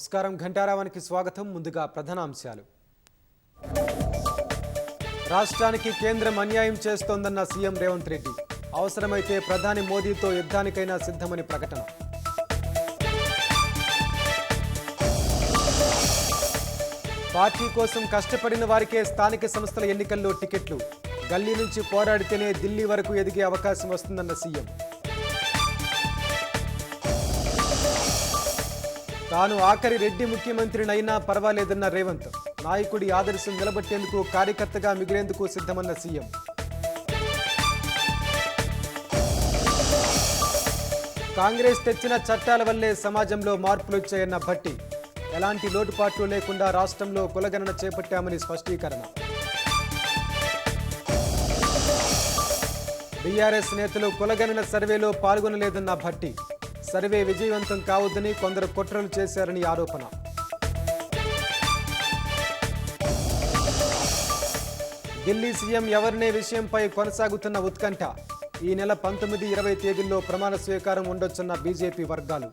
నమస్కారం ఘంటారావానికి స్వాగతం. ముందుగా ప్రధానాంశాలు. రాష్ట్రానికి కేంద్రం అన్యాయం చేస్తోందన్న సీఎం రేవంత్ రెడ్డి. అవసరమైతే ప్రధాని మోదీతో యుద్ధానికైనా సిద్ధమని ప్రకటన. పార్టీ కోసం కష్టపడిన వారికే స్థానిక సంస్థల ఎన్నికల్లో టికెట్లు. గల్లీ నుంచి పోరాడితేనే ఢిల్లీ వరకు ఎదిగే అవకాశం వస్తుందన్న సీఎం. తాను ఆఖరి రెడ్డి ముఖ్యమంత్రినైనా పర్వాలేదన్న రేవంత్. నాయకుడి ఆదర్శం నిలబెట్టేందుకు కార్యకర్తగా మిగిలేందుకు సిద్ధమన్న సీఎం. కాంగ్రెస్ తెచ్చిన చట్టాల వల్లే సమాజంలో మార్పులు వచ్చాయన్న భట్టి. ఎలాంటి లోటుపాట్లు లేకుండా రాష్ట్రంలో కులగణన చేపట్టామని స్పష్టీకరణ. బీఆర్ఎస్ నేతలు కులగణన సర్వేలో పాల్గొనలేదన్న భట్టి. సర్వే విజయవంతం కావద్దని కొందరు కుట్రలు చేశారని ఆరోపణ. ఢిల్లీ సీఎం ఎవరినే విషయంపై కొనసాగుతున్న ఉత్కంఠ. ఈ నెల 19, 20 తేదీల్లో ప్రమాణ స్వీకారం ఉండొచ్చన్న బీజేపీ వర్గాలు.